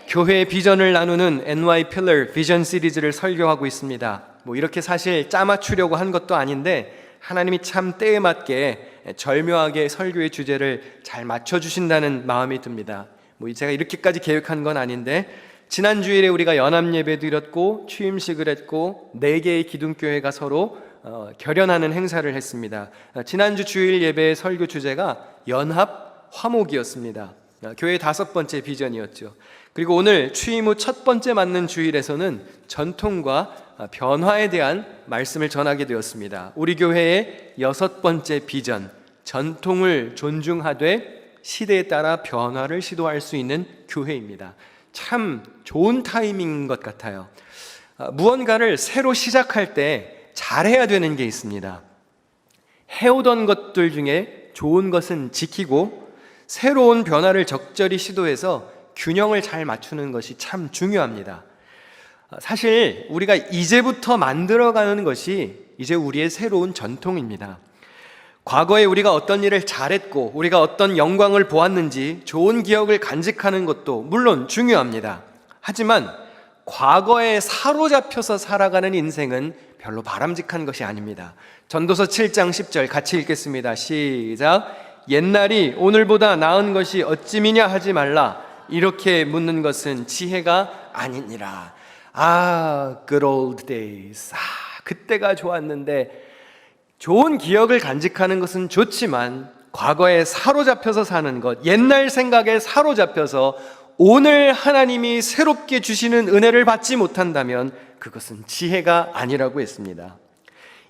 교회의 비전을 나누는 NY Pillar 비전 시리즈를 설교하고 있습니다. 이렇게 사실 짜맞추려고 한 것도 아닌데 하나님이 참 때에 맞게 절묘하게 설교의 주제를 잘 맞춰주신다는 마음이 듭니다. 제가 이렇게까지 계획한 건 아닌데 지난 주일에 우리가 연합 예배 드렸고 취임식을 했고 4개의 기둥교회가 서로 결연하는 행사를 했습니다. 지난주 주일 예배의 설교 주제가 연합 화목이었습니다. 교회의 5번째 비전이었죠. 그리고 오늘 취임 후 첫 번째 맞는 주일에서는 전통과 변화에 대한 말씀을 전하게 되었습니다. 우리 교회의 6번째 비전, 전통을 존중하되 시대에 따라 변화를 시도할 수 있는 교회입니다. 참 좋은 타이밍인 것 같아요. 무언가를 새로 시작할 때 잘해야 되는 게 있습니다. 해오던 것들 중에 좋은 것은 지키고 새로운 변화를 적절히 시도해서 균형을 잘 맞추는 것이 참 중요합니다. 사실 우리가 이제부터 만들어가는 것이 이제 우리의 새로운 전통입니다. 과거에 우리가 어떤 일을 잘했고 우리가 어떤 영광을 보았는지 좋은 기억을 간직하는 것도 물론 중요합니다. 하지만 과거에 사로잡혀서 살아가는 인생은 별로 바람직한 것이 아닙니다. 전도서 7장 10절 같이 읽겠습니다. 시작. 옛날이 오늘보다 나은 것이 어찌미냐 하지 말라. 이렇게 묻는 것은 지혜가 아니니라. good old days. 그때가 좋았는데. 좋은 기억을 간직하는 것은 좋지만 과거에 사로잡혀서 사는 것, 옛날 생각에 사로잡혀서 오늘 하나님이 새롭게 주시는 은혜를 받지 못한다면 그것은 지혜가 아니라고 했습니다.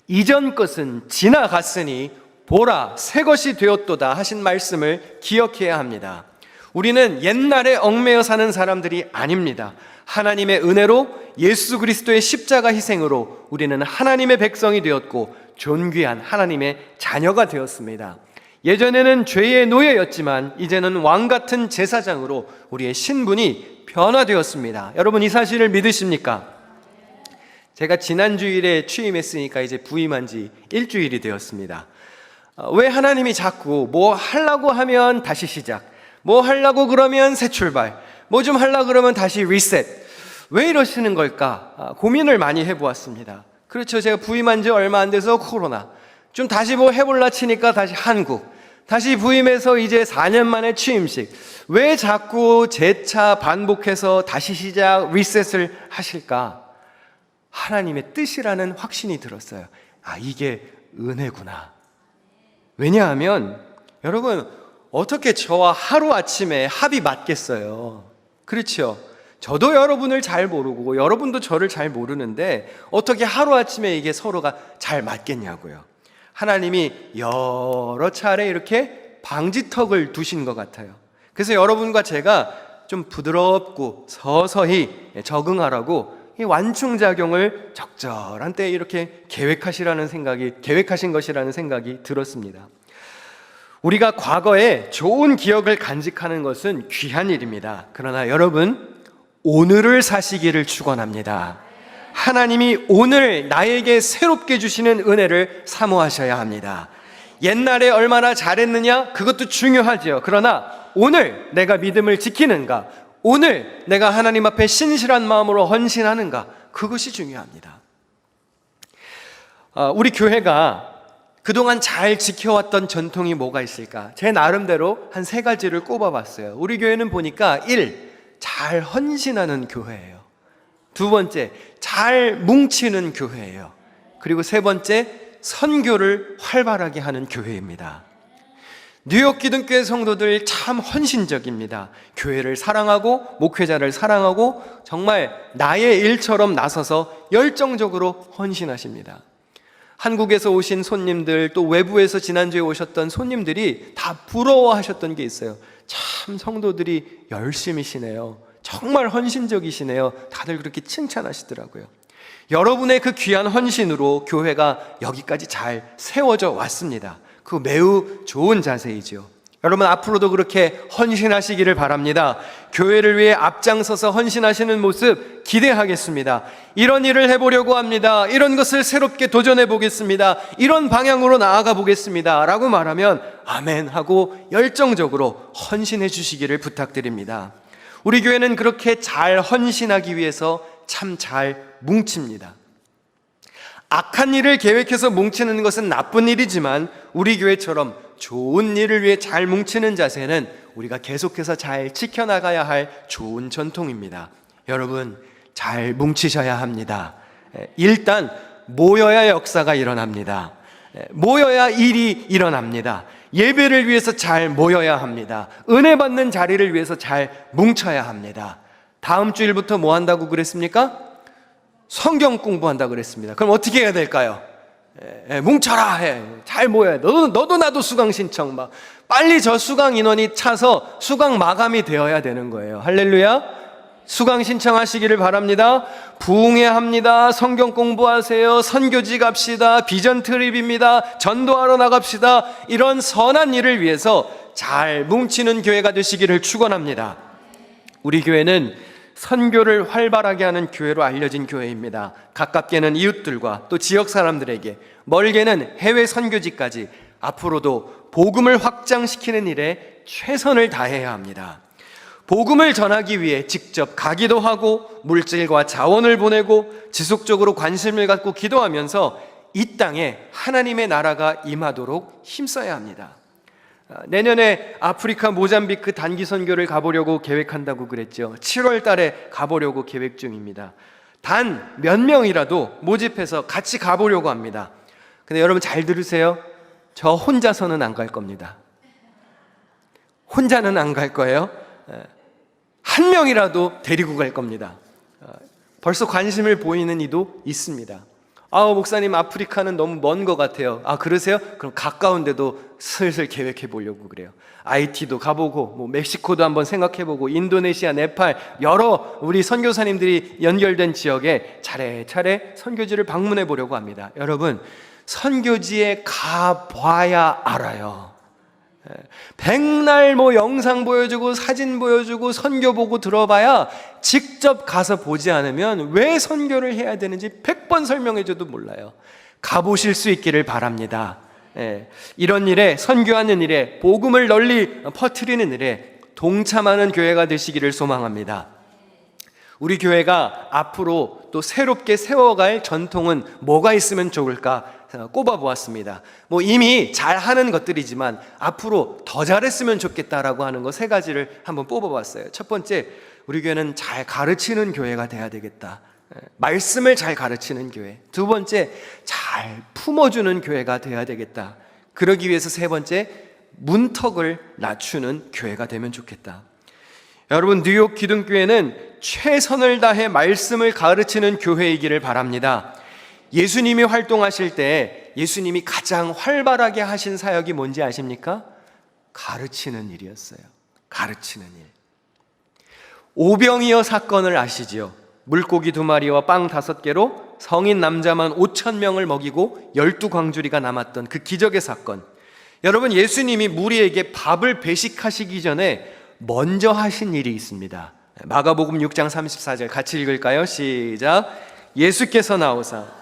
이전 것은 지나갔으니 보라 새 것이 되었도다 하신 말씀을 기억해야 합니다. 우리는 옛날에 얽매여 사는 사람들이 아닙니다. 하나님의 은혜로 예수 그리스도의 십자가 희생으로 우리는 하나님의 백성이 되었고 존귀한 하나님의 자녀가 되었습니다. 예전에는 죄의 노예였지만 이제는 왕같은 제사장으로 우리의 신분이 변화되었습니다. 여러분 이 사실을 믿으십니까? 제가 지난 주일에 취임했으니까 이제 부임한 지 일주일이 되었습니다. 왜 하나님이 자꾸 뭐 하려고 하면 다시 시작, 뭐 하려고 그러면 새 출발, 뭐 좀 하려고 그러면 다시 리셋, 왜 이러시는 걸까? 고민을 많이 해보았습니다. 그렇죠. 제가 부임한 지 얼마 안 돼서 코로나, 좀 다시 뭐 해볼라 치니까 다시 한국, 다시 부임해서 이제 4년 만에 취임식. 왜 자꾸 재차 반복해서 다시 시작, 리셋을 하실까? 하나님의 뜻이라는 확신이 들었어요. 이게 은혜구나. 왜냐하면 여러분 어떻게 저와 하루아침에 합이 맞겠어요? 그렇죠. 저도 여러분을 잘 모르고 여러분도 저를 잘 모르는데 어떻게 하루아침에 이게 서로가 잘 맞겠냐고요. 하나님이 여러 차례 이렇게 방지턱을 두신 것 같아요. 그래서 여러분과 제가 좀 부드럽고 서서히 적응하라고 이 완충작용을 적절한 때에 이렇게 계획하신 것이라는 생각이 들었습니다. 우리가 과거에 좋은 기억을 간직하는 것은 귀한 일입니다. 그러나 여러분 오늘을 사시기를 축원합니다. 하나님이 오늘 나에게 새롭게 주시는 은혜를 사모하셔야 합니다. 옛날에 얼마나 잘했느냐 그것도 중요하죠. 그러나 오늘 내가 믿음을 지키는가, 오늘 내가 하나님 앞에 신실한 마음으로 헌신하는가, 그것이 중요합니다. 우리 교회가 그동안 잘 지켜왔던 전통이 뭐가 있을까? 제 나름대로 한 3가지를 꼽아봤어요. 우리 교회는 보니까 1. 잘 헌신하는 교회예요. 2번째, 잘 뭉치는 교회예요. 그리고 3번째, 선교를 활발하게 하는 교회입니다. 뉴욕 기둥교회 성도들 참 헌신적입니다. 교회를 사랑하고 목회자를 사랑하고 정말 나의 일처럼 나서서 열정적으로 헌신하십니다. 한국에서 오신 손님들, 또 외부에서 지난주에 오셨던 손님들이 다 부러워하셨던 게 있어요. 참 성도들이 열심히시네요. 정말 헌신적이시네요. 다들 그렇게 칭찬하시더라고요. 여러분의 그 귀한 헌신으로 교회가 여기까지 잘 세워져 왔습니다. 그거 매우 좋은 자세이죠. 여러분 앞으로도 그렇게 헌신하시기를 바랍니다. 교회를 위해 앞장서서 헌신하시는 모습 기대하겠습니다. 이런 일을 해보려고 합니다. 이런 것을 새롭게 도전해 보겠습니다. 이런 방향으로 나아가 보겠습니다. 라고 말하면 아멘 하고 열정적으로 헌신해 주시기를 부탁드립니다. 우리 교회는 그렇게 잘 헌신하기 위해서 참 잘 뭉칩니다. 악한 일을 계획해서 뭉치는 것은 나쁜 일이지만 우리 교회처럼 좋은 일을 위해 잘 뭉치는 자세는 우리가 계속해서 잘 지켜나가야 할 좋은 전통입니다. 여러분, 잘 뭉치셔야 합니다. 일단 모여야 역사가 일어납니다. 모여야 일이 일어납니다. 예배를 위해서 잘 모여야 합니다. 은혜 받는 자리를 위해서 잘 뭉쳐야 합니다. 다음 주일부터 뭐 한다고 그랬습니까? 성경 공부한다고 그랬습니다. 그럼 어떻게 해야 될까요? 뭉쳐라 해. 잘 모여야 돼. 너도 나도 수강 신청 막 빨리 저 수강 인원이 차서 수강 마감이 되어야 되는 거예요. 할렐루야. 수강 신청하시기를 바랍니다. 부흥회합니다. 성경 공부하세요. 선교지 갑시다. 비전 트립입니다. 전도하러 나갑시다. 이런 선한 일을 위해서 잘 뭉치는 교회가 되시기를 축원합니다. 우리 교회는 선교를 활발하게 하는 교회로 알려진 교회입니다. 가깝게는 이웃들과 또 지역 사람들에게, 멀게는 해외 선교지까지 앞으로도 복음을 확장시키는 일에 최선을 다해야 합니다. 복음을 전하기 위해 직접 가기도 하고 물질과 자원을 보내고 지속적으로 관심을 갖고 기도하면서 이 땅에 하나님의 나라가 임하도록 힘써야 합니다. 내년에 아프리카 모잠비크 단기 선교를 가보려고 계획한다고 그랬죠. 7월 달에 가보려고 계획 중입니다. 단 몇 명이라도 모집해서 같이 가보려고 합니다. 근데 여러분 잘 들으세요. 저 혼자서는 안 갈 겁니다. 혼자는 안 갈 거예요. 한 명이라도 데리고 갈 겁니다. 벌써 관심을 보이는 이도 있습니다. 목사님, 아프리카는 너무 먼 것 같아요. 그러세요? 그럼 가까운 데도 슬슬 계획해 보려고 그래요. IT도 가보고, 멕시코도 한번 생각해 보고, 인도네시아, 네팔, 여러 우리 선교사님들이 연결된 지역에 차례차례 선교지를 방문해 보려고 합니다. 여러분, 선교지에 가봐야 알아요. 백날 영상 보여주고 사진 보여주고 선교 보고 들어봐야 직접 가서 보지 않으면 왜 선교를 해야 되는지 100번 설명해줘도 몰라요. 가보실 수 있기를 바랍니다. 이런 일에, 선교하는 일에, 복음을 널리 퍼뜨리는 일에 동참하는 교회가 되시기를 소망합니다. 우리 교회가 앞으로 또 새롭게 세워갈 전통은 뭐가 있으면 좋을까 꼽아보았습니다. 이미 잘하는 것들이지만 앞으로 더 잘했으면 좋겠다라고 하는 거 3가지를 한번 뽑아봤어요. 첫 번째, 우리 교회는 잘 가르치는 교회가 돼야 되겠다. 말씀을 잘 가르치는 교회. 두 번째, 잘 품어주는 교회가 돼야 되겠다. 그러기 위해서 3번째, 문턱을 낮추는 교회가 되면 좋겠다. 여러분, 뉴욕 기둥교회는 최선을 다해 말씀을 가르치는 교회이기를 바랍니다. 예수님이 활동하실 때 예수님이 가장 활발하게 하신 사역이 뭔지 아십니까? 가르치는 일이었어요. 가르치는 일. 오병이어 사건을 아시지요? 물고기 2마리와 빵 5개로 성인 남자만 5,000명을 먹이고 12광주리가 남았던 그 기적의 사건. 여러분, 예수님이 무리에게 밥을 배식하시기 전에 먼저 하신 일이 있습니다. 마가복음 6장 34절 같이 읽을까요? 시작. 예수께서 나오사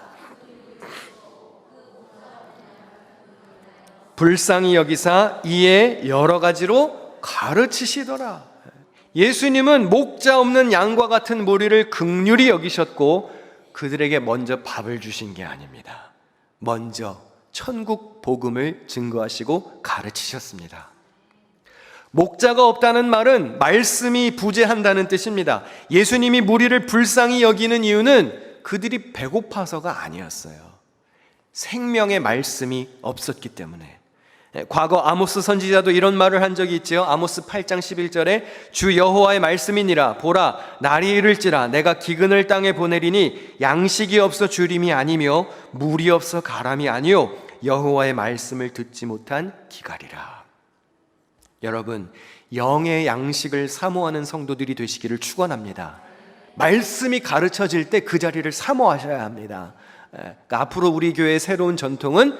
불쌍히 여기사 이에 여러 가지로 가르치시더라. 예수님은 목자 없는 양과 같은 무리를 긍휼히 여기셨고 그들에게 먼저 밥을 주신 게 아닙니다. 먼저 천국 복음을 증거하시고 가르치셨습니다. 목자가 없다는 말은 말씀이 부재한다는 뜻입니다. 예수님이 무리를 불쌍히 여기는 이유는 그들이 배고파서가 아니었어요. 생명의 말씀이 없었기 때문에. 과거 아모스 선지자도 이런 말을 한 적이 있죠. 아모스 8장 11절에 주 여호와의 말씀이니라 보라 날이 이를지라 내가 기근을 땅에 보내리니 양식이 없어 주림이 아니며 물이 없어 가람이 아니요 여호와의 말씀을 듣지 못한 기갈이라. 여러분, 영의 양식을 사모하는 성도들이 되시기를 축원합니다. 말씀이 가르쳐질 때 그 자리를 사모하셔야 합니다. 그러니까 앞으로 우리 교회의 새로운 전통은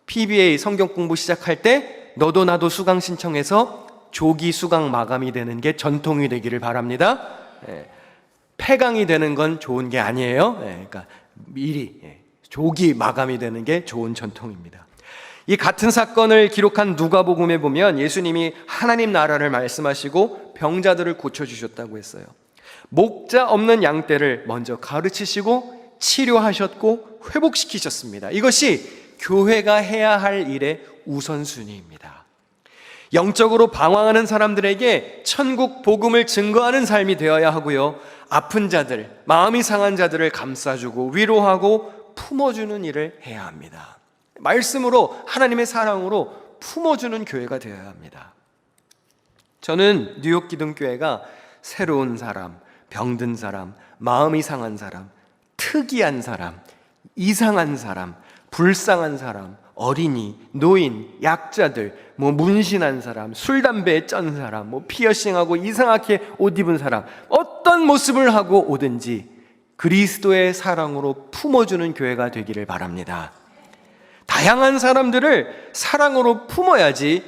PBA 성경 공부 시작할 때 너도 나도 수강 신청해서 조기 수강 마감이 되는 게 전통이 되기를 바랍니다. 폐강이 되는 건 좋은 게 아니에요. 그러니까 미리 조기 마감이 되는 게 좋은 전통입니다. 이 같은 사건을 기록한 누가복음에 보면 예수님이 하나님 나라를 말씀하시고 병자들을 고쳐주셨다고 했어요. 목자 없는 양떼를 먼저 가르치시고 치료하셨고 회복시키셨습니다. 이것이 교회가 해야 할 일의 우선순위입니다. 영적으로 방황하는 사람들에게 천국 복음을 증거하는 삶이 되어야 하고요, 아픈 자들, 마음이 상한 자들을 감싸주고 위로하고 품어주는 일을 해야 합니다. 말씀으로, 하나님의 사랑으로 품어주는 교회가 되어야 합니다. 저는 뉴욕 기둥교회가 새로운 사람, 병든 사람, 마음이 상한 사람, 특이한 사람, 이상한 사람, 불쌍한 사람, 어린이, 노인, 약자들, 문신한 사람, 술, 담배에 쩐 사람, 피어싱하고 이상하게 옷 입은 사람, 어떤 모습을 하고 오든지 그리스도의 사랑으로 품어주는 교회가 되기를 바랍니다. 다양한 사람들을 사랑으로 품어야지,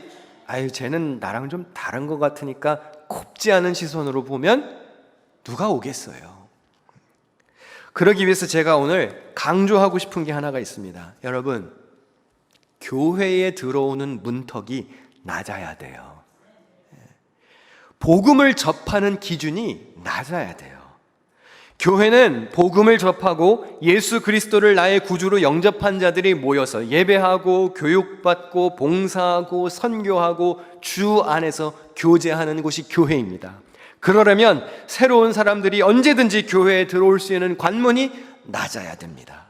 아유 쟤는 나랑 좀 다른 것 같으니까 곱지 않은 시선으로 보면 누가 오겠어요. 그러기 위해서 제가 오늘 강조하고 싶은 게 하나가 있습니다. 여러분, 교회에 들어오는 문턱이 낮아야 돼요. 복음을 접하는 기준이 낮아야 돼요. 교회는 복음을 접하고 예수 그리스도를 나의 구주로 영접한 자들이 모여서 예배하고 교육받고 봉사하고 선교하고 주 안에서 교제하는 곳이 교회입니다. 그러려면 새로운 사람들이 언제든지 교회에 들어올 수 있는 관문이 낮아야 됩니다.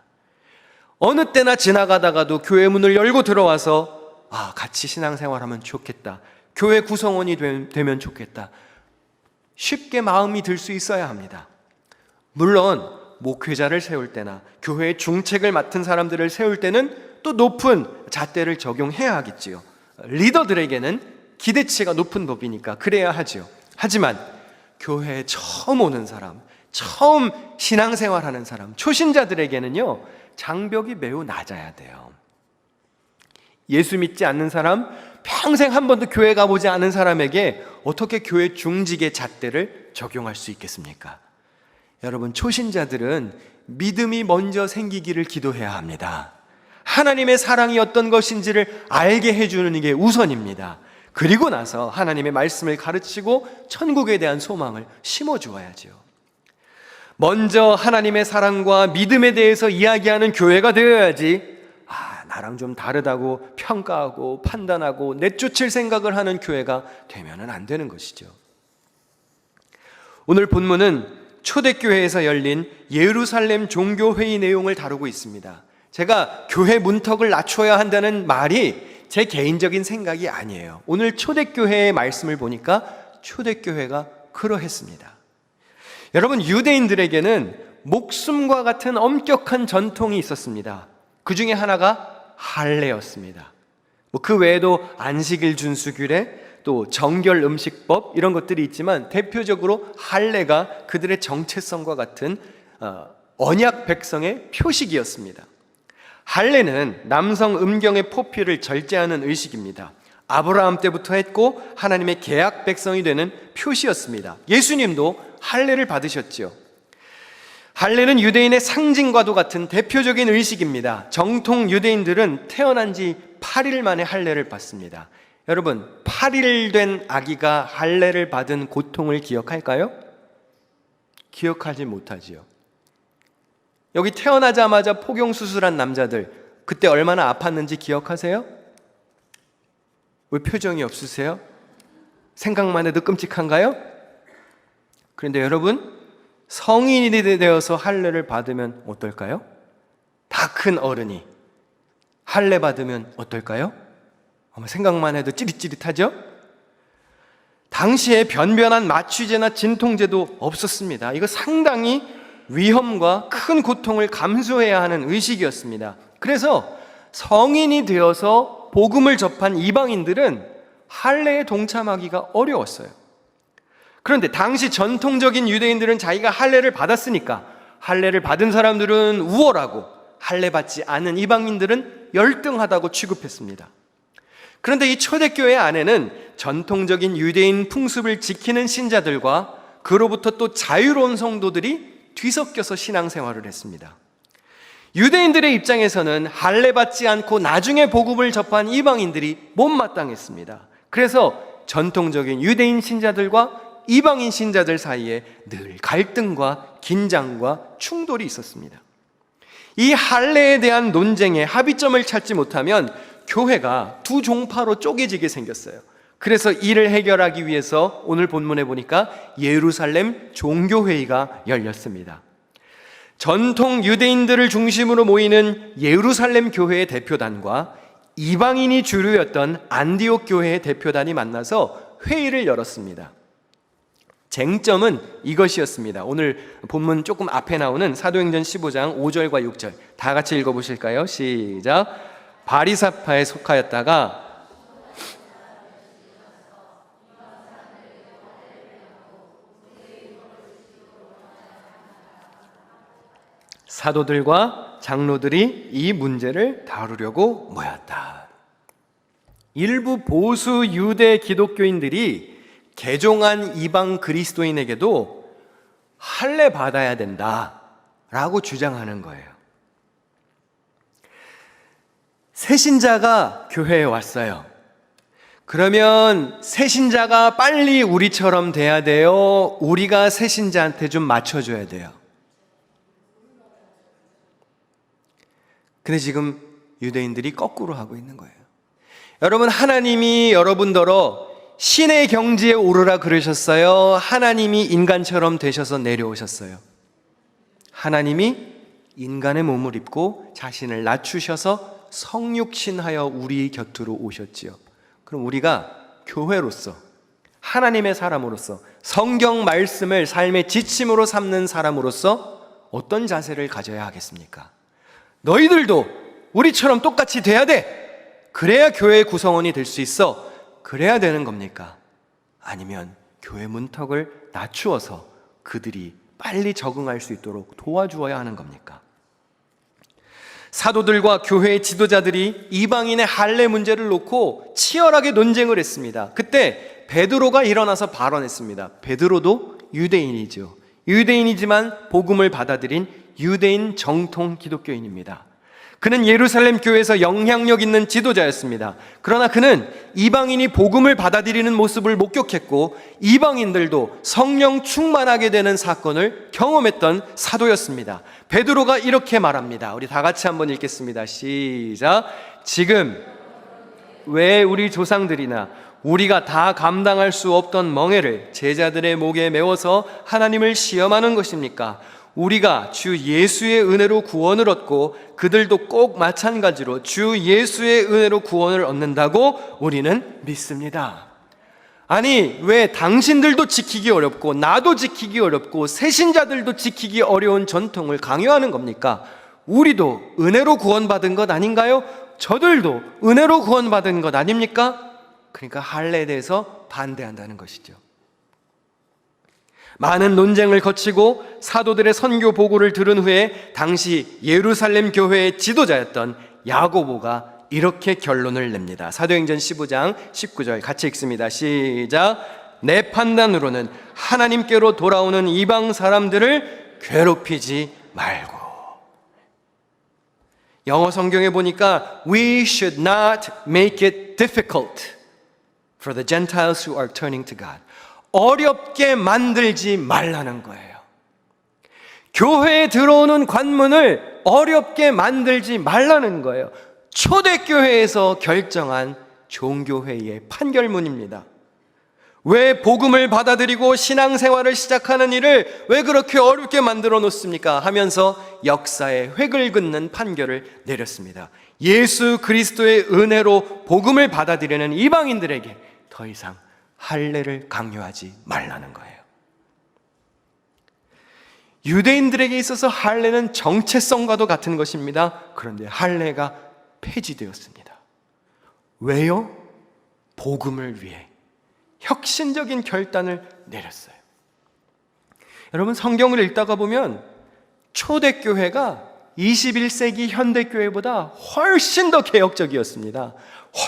어느 때나 지나가다가도 교회 문을 열고 들어와서 같이 신앙생활하면 좋겠다, 교회 구성원이 되면 좋겠다, 쉽게 마음이 들 수 있어야 합니다. 물론 목회자를 세울 때나 교회의 중책을 맡은 사람들을 세울 때는 또 높은 잣대를 적용해야 하겠지요. 리더들에게는 기대치가 높은 법이니까 그래야 하지요. 하지만 교회에 처음 오는 사람, 처음 신앙생활하는 사람, 초신자들에게는요, 장벽이 매우 낮아야 돼요. 예수 믿지 않는 사람, 평생 한 번도 교회 가보지 않은 사람에게 어떻게 교회 중직의 잣대를 적용할 수 있겠습니까? 여러분, 초신자들은 믿음이 먼저 생기기를 기도해야 합니다. 하나님의 사랑이 어떤 것인지를 알게 해주는 게 우선입니다. 그리고 나서 하나님의 말씀을 가르치고 천국에 대한 소망을 심어주어야죠. 먼저 하나님의 사랑과 믿음에 대해서 이야기하는 교회가 되어야지, 나랑 좀 다르다고 평가하고 판단하고 내쫓을 생각을 하는 교회가 되면은 안 되는 것이죠. 오늘 본문은 초대교회에서 열린 예루살렘 종교회의 내용을 다루고 있습니다. 제가 교회 문턱을 낮춰야 한다는 말이 제 개인적인 생각이 아니에요. 오늘 초대교회의 말씀을 보니까 초대교회가 그러했습니다. 여러분, 유대인들에게는 목숨과 같은 엄격한 전통이 있었습니다. 그 중에 하나가 할례였습니다. 그 외에도 안식일 준수 규례, 또 정결 음식법, 이런 것들이 있지만 대표적으로 할례가 그들의 정체성과 같은 언약 백성의 표식이었습니다. 할례는 남성 음경의 포피를 절제하는 의식입니다. 아브라함 때부터 했고 하나님의 계약 백성이 되는 표시였습니다. 예수님도 할례를 받으셨지요. 할례는 유대인의 상징과도 같은 대표적인 의식입니다. 정통 유대인들은 태어난 지 8일 만에 할례를 받습니다. 여러분, 8일 된 아기가 할례를 받은 고통을 기억할까요? 기억하지 못하지요. 여기 태어나자마자 포경수술한 남자들, 그때 얼마나 아팠는지 기억하세요? 왜 표정이 없으세요? 생각만 해도 끔찍한가요? 그런데 여러분, 성인이 되어서 할례를 받으면 어떨까요? 다 큰 어른이 할례 받으면 어떨까요? 생각만 해도 찌릿찌릿하죠? 당시에 변변한 마취제나 진통제도 없었습니다. 이거 상당히 위험과 큰 고통을 감수해야 하는 의식이었습니다. 그래서 성인이 되어서 복음을 접한 이방인들은 할례에 동참하기가 어려웠어요. 그런데 당시 전통적인 유대인들은 자기가 할례를 받았으니까 할례를 받은 사람들은 우월하고 할례 받지 않은 이방인들은 열등하다고 취급했습니다. 그런데 이 초대교회 안에는 전통적인 유대인 풍습을 지키는 신자들과 그로부터 또 자유로운 성도들이 뒤섞여서 신앙생활을 했습니다. 유대인들의 입장에서는 할례 받지 않고 나중에 복음을 접한 이방인들이 못마땅했습니다. 그래서 전통적인 유대인 신자들과 이방인 신자들 사이에 늘 갈등과 긴장과 충돌이 있었습니다. 이 할례에 대한 논쟁에 합의점을 찾지 못하면 교회가 두 종파로 쪼개지게 생겼어요. 그래서 이를 해결하기 위해서 오늘 본문에 보니까 예루살렘 종교회의가 열렸습니다. 전통 유대인들을 중심으로 모이는 예루살렘 교회의 대표단과 이방인이 주류였던 안디옥 교회의 대표단이 만나서 회의를 열었습니다. 쟁점은 이것이었습니다. 오늘 본문 조금 앞에 나오는 사도행전 15장 5절과 6절 다 같이 읽어보실까요? 시작. 바리사파에 속하였다가 사도들과 장로들이 이 문제를 다루려고 모였다. 일부 보수 유대 기독교인들이 개종한 이방 그리스도인에게도 할례 받아야 된다라고 주장하는 거예요. 새신자가 교회에 왔어요. 그러면 새신자가 빨리 우리처럼 돼야 돼요? 우리가 새신자한테 좀 맞춰줘야 돼요? 근데 지금 유대인들이 거꾸로 하고 있는 거예요. 여러분, 하나님이 여러분더러 신의 경지에 오르라 그러셨어요? 하나님이 인간처럼 되셔서 내려오셨어요? 하나님이 인간의 몸을 입고 자신을 낮추셔서 성육신하여 우리 곁으로 오셨지요. 그럼 우리가 교회로서, 하나님의 사람으로서, 성경 말씀을 삶의 지침으로 삼는 사람으로서 어떤 자세를 가져야 하겠습니까? 너희들도 우리처럼 똑같이 돼야 돼. 그래야 교회의 구성원이 될 수 있어. 그래야 되는 겁니까? 아니면 교회 문턱을 낮추어서 그들이 빨리 적응할 수 있도록 도와주어야 하는 겁니까? 사도들과 교회의 지도자들이 이방인의 할례 문제를 놓고 치열하게 논쟁을 했습니다. 그때 베드로가 일어나서 발언했습니다. 베드로도 유대인이죠. 유대인이지만 복음을 받아들인 유대인 정통 기독교인입니다. 그는 예루살렘 교회에서 영향력 있는 지도자였습니다. 그러나 그는 이방인이 복음을 받아들이는 모습을 목격했고 이방인들도 성령 충만하게 되는 사건을 경험했던 사도였습니다. 베드로가 이렇게 말합니다. 우리 다 같이 한번 읽겠습니다. 시작. 지금 왜 우리 조상들이나 우리가 다 감당할 수 없던 멍에를 제자들의 목에 메워서 하나님을 시험하는 것입니까? 우리가 주 예수의 은혜로 구원을 얻고 그들도 꼭 마찬가지로 주 예수의 은혜로 구원을 얻는다고 우리는 믿습니다. 아니, 왜 당신들도 지키기 어렵고 나도 지키기 어렵고 새신자들도 지키기 어려운 전통을 강요하는 겁니까? 우리도 은혜로 구원받은 것 아닌가요? 저들도 은혜로 구원받은 것 아닙니까? 그러니까 할례에 대해서 반대한다는 것이죠. 많은 논쟁을 거치고 사도들의 선교 보고를 들은 후에 당시 예루살렘 교회의 지도자였던 야고보가 이렇게 결론을 냅니다. 사도행전 15장 19절 같이 읽습니다. 시작. 내 판단으로는 하나님께로 돌아오는 이방 사람들을 괴롭히지 말고. 영어 성경에 보니까 We should not make it difficult for the Gentiles who are turning to God. 어렵게 만들지 말라는 거예요. 교회에 들어오는 관문을 어렵게 만들지 말라는 거예요. 초대교회에서 결정한 종교회의의 판결문입니다. 왜 복음을 받아들이고 신앙생활을 시작하는 일을 왜 그렇게 어렵게 만들어 놓습니까? 하면서 역사의 획을 긋는 판결을 내렸습니다. 예수 그리스도의 은혜로 복음을 받아들이는 이방인들에게 더 이상 할례를 강요하지 말라는 거예요. 유대인들에게 있어서 할례는 정체성과도 같은 것입니다. 그런데 할례가 폐지되었습니다. 왜요? 복음을 위해 혁신적인 결단을 내렸어요. 여러분, 성경을 읽다가 보면 초대교회가 21세기 현대교회보다 훨씬 더 개혁적이었습니다.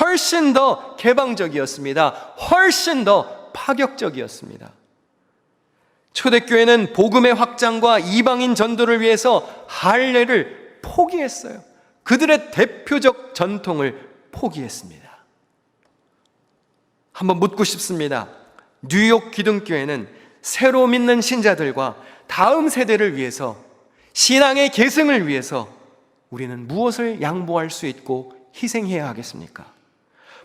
훨씬 더 개방적이었습니다. 훨씬 더 파격적이었습니다. 초대교회는 복음의 확장과 이방인 전도를 위해서 할례를 포기했어요. 그들의 대표적 전통을 포기했습니다. 한번 묻고 싶습니다. 뉴욕 기둥교회는 새로 믿는 신자들과 다음 세대를 위해서, 신앙의 계승을 위해서 우리는 무엇을 양보할 수 있고 희생해야 하겠습니까?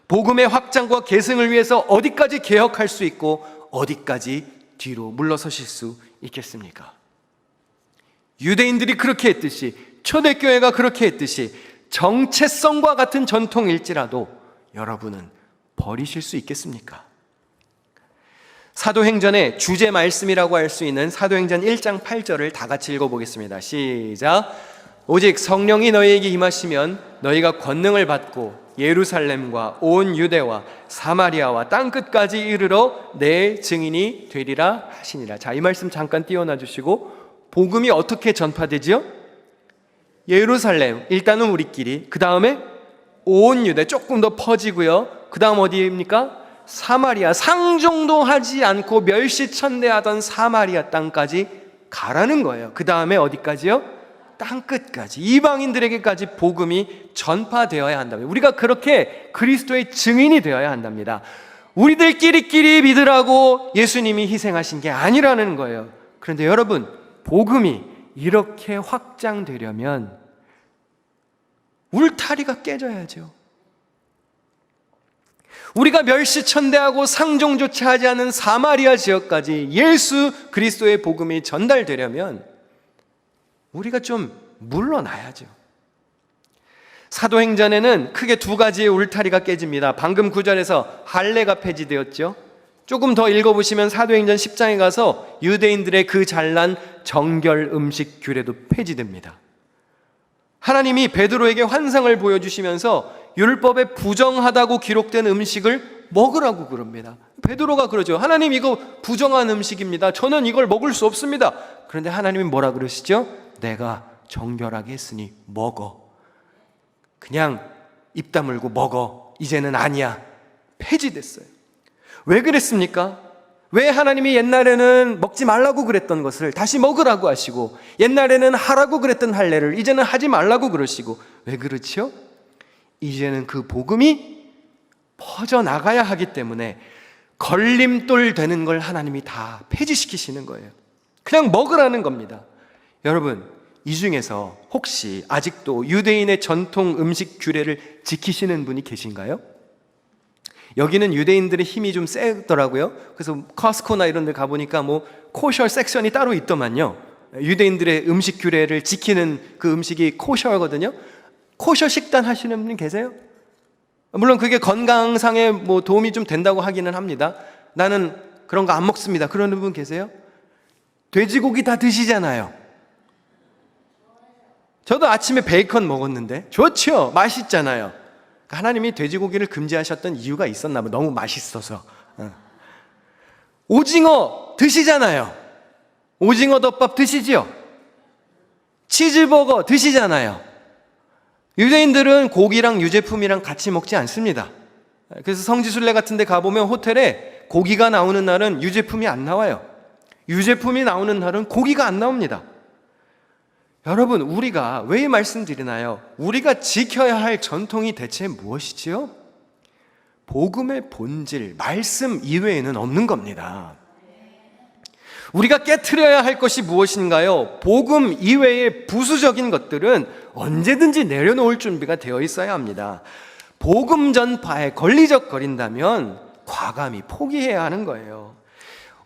복음의 확장과 계승을 위해서 어디까지 개혁할 수 있고 어디까지 뒤로 물러서실 수 있겠습니까? 유대인들이 그렇게 했듯이, 초대교회가 그렇게 했듯이 정체성과 같은 전통일지라도 여러분은 버리실 수 있겠습니까? 사도행전의 주제 말씀이라고 할 수 있는 사도행전 1장 8절을 다 같이 읽어보겠습니다. 시작. 오직 성령이 너희에게 임하시면 너희가 권능을 받고 예루살렘과 온 유대와 사마리아와 땅끝까지 이르러 내 증인이 되리라 하시니라. 자, 이 말씀 잠깐 띄워놔 주시고, 복음이 어떻게 전파되지요? 예루살렘, 일단은 우리끼리, 그 다음에 온 유대, 조금 더 퍼지고요. 그 다음 어디입니까? 사마리아, 상종도 하지 않고 멸시천대하던 사마리아 땅까지 가라는 거예요. 그 다음에 어디까지요? 땅끝까지, 이방인들에게까지 복음이 전파되어야 한다면, 우리가 그렇게 그리스도의 증인이 되어야 한답니다. 우리들끼리 믿으라고 예수님이 희생하신 게 아니라는 거예요. 그런데 여러분, 복음이 이렇게 확장되려면 울타리가 깨져야죠. 우리가 멸시천대하고 상종조차 하지 않은 사마리아 지역까지 예수 그리스도의 복음이 전달되려면 우리가 좀 물러나야죠. 사도행전에는 크게 두 가지의 울타리가 깨집니다. 방금 9절에서 할례가 폐지되었죠. 조금 더 읽어보시면 사도행전 10장에 가서 유대인들의 그 잘난 정결 음식 규례도 폐지됩니다. 하나님이 베드로에게 환상을 보여주시면서 율법에 부정하다고 기록된 음식을 먹으라고 그럽니다. 베드로가 그러죠. 하나님, 이거 부정한 음식입니다. 저는 이걸 먹을 수 없습니다. 그런데 하나님이 뭐라 그러시죠? 내가 정결하게 했으니 먹어. 그냥 입 다물고 먹어. 이제는 아니야. 폐지됐어요. 왜 그랬습니까? 왜 하나님이 옛날에는 먹지 말라고 그랬던 것을 다시 먹으라고 하시고, 옛날에는 하라고 그랬던 할례를 이제는 하지 말라고 그러시고, 왜 그렇지요? 이제는 그 복음이 퍼져나가야 하기 때문에 걸림돌 되는 걸 하나님이 다 폐지시키시는 거예요. 그냥 먹으라는 겁니다. 여러분, 이 중에서 혹시 아직도 유대인의 전통 음식 규례를 지키시는 분이 계신가요? 여기는 유대인들의 힘이 좀 세더라고요. 그래서 커스코나 이런 데 가보니까 뭐 코셔 섹션이 따로 있더만요. 유대인들의 음식 규례를 지키는 그 음식이 코셔거든요. 코셔 식단 하시는 분 계세요? 물론 그게 건강상에 뭐 도움이 좀 된다고 하기는 합니다. 나는 그런 거 안 먹습니다. 그러는 분 계세요? 돼지고기 다 드시잖아요. 저도 아침에 베이컨 먹었는데 좋죠. 맛있잖아요. 하나님이 돼지고기를 금지하셨던 이유가 있었나 봐. 너무 맛있어서. 오징어 드시잖아요. 오징어 덮밥 드시죠? 치즈버거 드시잖아요. 유대인들은 고기랑 유제품이랑 같이 먹지 않습니다. 그래서 성지순례 같은 데 가보면 호텔에 고기가 나오는 날은 유제품이 안 나와요. 유제품이 나오는 날은 고기가 안 나옵니다. 여러분, 우리가 왜 말씀드리나요? 우리가 지켜야 할 전통이 대체 무엇이지요? 복음의 본질, 말씀 이외에는 없는 겁니다. 우리가 깨트려야 할 것이 무엇인가요? 복음 이외의 부수적인 것들은 언제든지 내려놓을 준비가 되어 있어야 합니다. 복음 전파에 걸리적거린다면 과감히 포기해야 하는 거예요.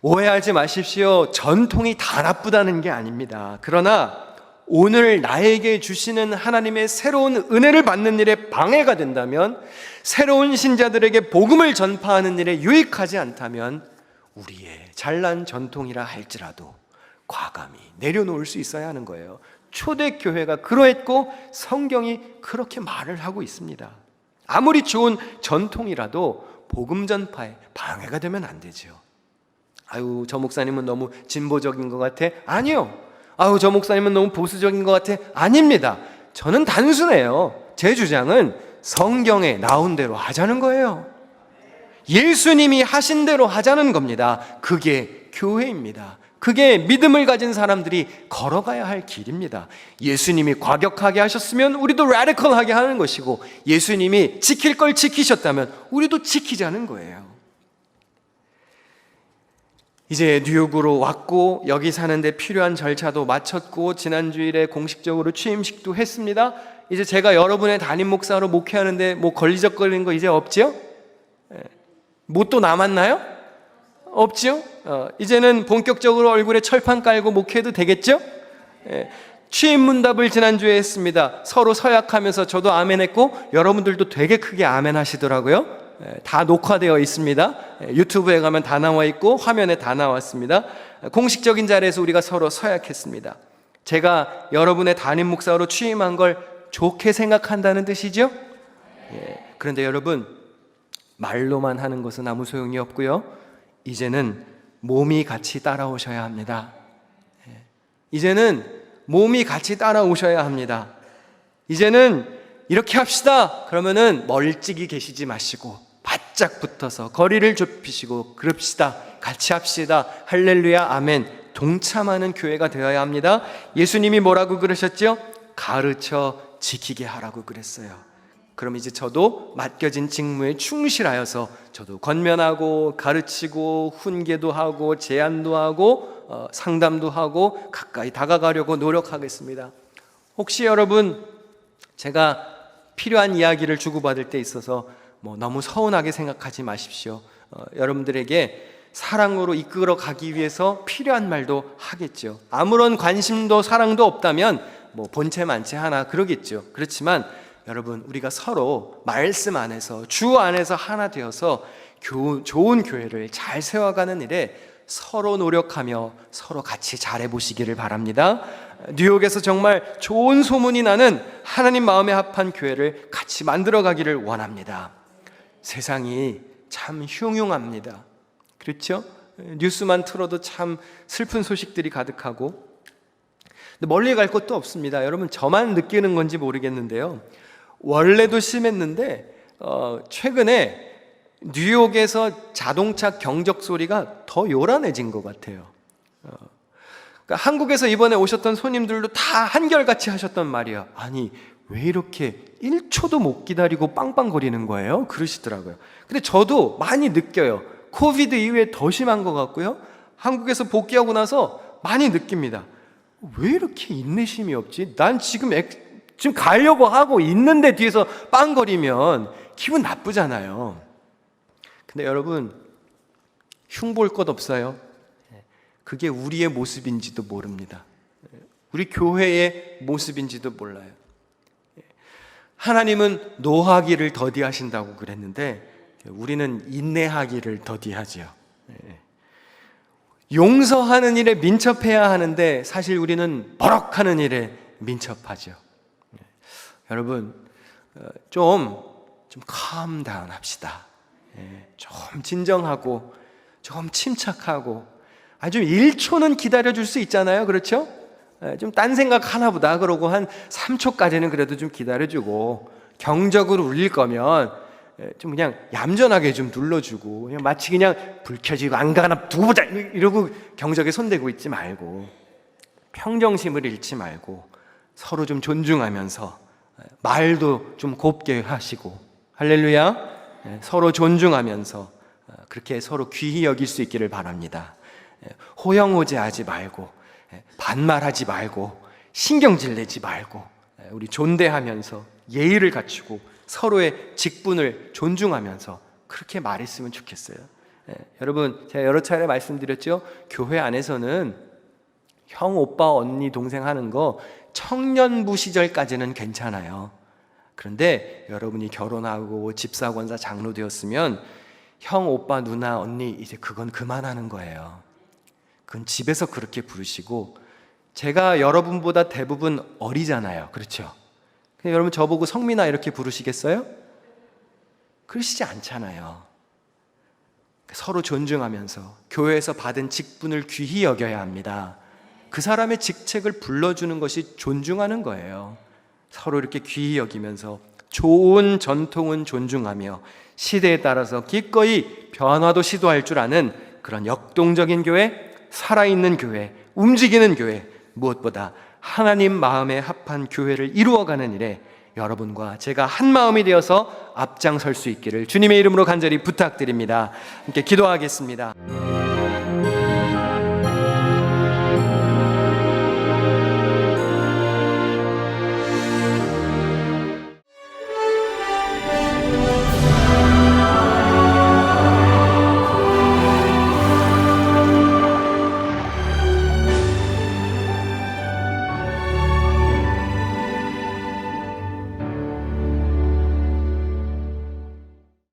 오해하지 마십시오. 전통이 다 나쁘다는 게 아닙니다. 그러나 오늘 나에게 주시는 하나님의 새로운 은혜를 받는 일에 방해가 된다면, 새로운 신자들에게 복음을 전파하는 일에 유익하지 않다면 우리의 잘난 전통이라 할지라도 과감히 내려놓을 수 있어야 하는 거예요. 초대교회가 그러했고 성경이 그렇게 말을 하고 있습니다. 아무리 좋은 전통이라도 복음 전파에 방해가 되면 안 되죠. 아유, 저 목사님은 너무 진보적인 것 같아. 아니요. 아유, 저 목사님은 너무 보수적인 것 같아. 아닙니다. 저는 단순해요. 제 주장은 성경에 나온 대로 하자는 거예요. 예수님이 하신 대로 하자는 겁니다. 그게 교회입니다. 그게 믿음을 가진 사람들이 걸어가야 할 길입니다. 예수님이 과격하게 하셨으면 우리도 라디컬하게 하는 것이고, 예수님이 지킬 걸 지키셨다면 우리도 지키자는 거예요. 이제 뉴욕으로 왔고 여기 사는데 필요한 절차도 마쳤고 지난 주일에 공식적으로 취임식도 했습니다. 이제 제가 여러분의 담임 목사로 목회하는데 뭐 걸리적거리는 거 이제 없지요? 뭐 또 남았나요? 없지요? 이제는 본격적으로 얼굴에 철판 깔고 목회해도 되겠죠? 취임 문답을 지난주에 했습니다. 서로 서약하면서 저도 아멘 했고 여러분들도 되게 크게 아멘 하시더라고요. 다 녹화되어 있습니다. 유튜브에 가면 다 나와 있고 화면에 다 나왔습니다. 공식적인 자리에서 우리가 서로 서약했습니다. 제가 여러분의 담임 목사로 취임한 걸 좋게 생각한다는 뜻이죠? 그런데 여러분, 말로만 하는 것은 아무 소용이 없고요. 이제는 몸이 같이 따라오셔야 합니다. 이제는 몸이 같이 따라오셔야 합니다. 이제는 이렇게 합시다. 그러면은 멀찍이 계시지 마시고 바짝 붙어서 거리를 좁히시고 그럽시다. 같이 합시다. 할렐루야, 아멘. 동참하는 교회가 되어야 합니다. 예수님이 뭐라고 그러셨죠? 가르쳐 지키게 하라고 그랬어요. 그럼 이제 저도 맡겨진 직무에 충실하여서 저도 권면하고 가르치고 훈계도 하고 제안도 하고 상담도 하고 가까이 다가가려고 노력하겠습니다. 혹시 여러분, 제가 필요한 이야기를 주고받을 때 있어서 너무 서운하게 생각하지 마십시오. 여러분들에게 사랑으로 이끌어 가기 위해서 필요한 말도 하겠죠. 아무런 관심도 사랑도 없다면 본체 만체 하나 그러겠죠. 그렇지만 여러분, 우리가 서로 말씀 안에서 주 안에서 하나 되어서 좋은 교회를 잘 세워가는 일에 서로 노력하며 서로 같이 잘해보시기를 바랍니다. 뉴욕에서 정말 좋은 소문이 나는 하나님 마음에 합한 교회를 같이 만들어가기를 원합니다. 세상이 참 흉흉합니다. 그렇죠? 뉴스만 틀어도 참 슬픈 소식들이 가득하고, 근데 멀리 갈 것도 없습니다. 여러분, 저만 느끼는 건지 모르겠는데요, 원래도 심했는데 최근에 뉴욕에서 자동차 경적 소리가 더 요란해진 것 같아요. 그러니까 한국에서 이번에 오셨던 손님들도 다 한결같이 하셨던 말이에요. 아니, 왜 이렇게 1초도 못 기다리고 빵빵거리는 거예요? 그러시더라고요. 근데 저도 많이 느껴요. 코비드 이후에 더 심한 것 같고요, 한국에서 복귀하고 나서 많이 느낍니다. 왜 이렇게 인내심이 없지? 난 지금 가려고 하고 있는데 뒤에서 빵거리면 기분 나쁘잖아요. 근데 여러분, 흉볼 것 없어요. 그게 우리의 모습인지도 모릅니다. 우리 교회의 모습인지도 몰라요. 하나님은 노하기를 더디하신다고 그랬는데 우리는 인내하기를 더디하죠. 용서하는 일에 민첩해야 하는데 사실 우리는 버럭하는 일에 민첩하죠. 여러분, 좀 calm down 합시다. 좀 진정하고 좀 침착하고, 좀 1초는 기다려줄 수 있잖아요. 그렇죠? 좀 딴 생각 하나보다 그러고 한 3초까지는 그래도 좀 기다려주고, 경적으로 울릴 거면 좀 그냥 얌전하게 좀 눌러주고, 그냥 마치 그냥 불 켜지고 안 가나 두고 보자 이러고 경적에 손대고 있지 말고, 평정심을 잃지 말고 서로 좀 존중하면서 말도 좀 곱게 하시고, 할렐루야, 서로 존중하면서 그렇게 서로 귀히 여길 수 있기를 바랍니다. 호영호재하지 말고 반말하지 말고 신경질 내지 말고 우리 존대하면서 예의를 갖추고 서로의 직분을 존중하면서 그렇게 말했으면 좋겠어요. 여러분, 제가 여러 차례 말씀드렸죠. 교회 안에서는 형, 오빠, 언니, 동생 하는 거 청년부 시절까지는 괜찮아요. 그런데 여러분이 결혼하고 집사권자 장로 되었으면 형, 오빠, 누나, 언니 이제 그건 그만하는 거예요. 그건 집에서 그렇게 부르시고, 제가 여러분보다 대부분 어리잖아요. 그렇죠? 여러분 저보고 성민아 이렇게 부르시겠어요? 그러시지 않잖아요. 서로 존중하면서 교회에서 받은 직분을 귀히 여겨야 합니다. 그 사람의 직책을 불러주는 것이 존중하는 거예요. 서로 이렇게 귀히 여기면서 좋은 전통은 존중하며 시대에 따라서 기꺼이 변화도 시도할 줄 아는 그런 역동적인 교회, 살아있는 교회, 움직이는 교회, 무엇보다 하나님 마음에 합한 교회를 이루어가는 일에 여러분과 제가 한 마음이 되어서 앞장설 수 있기를 주님의 이름으로 간절히 부탁드립니다. 함께 기도하겠습니다.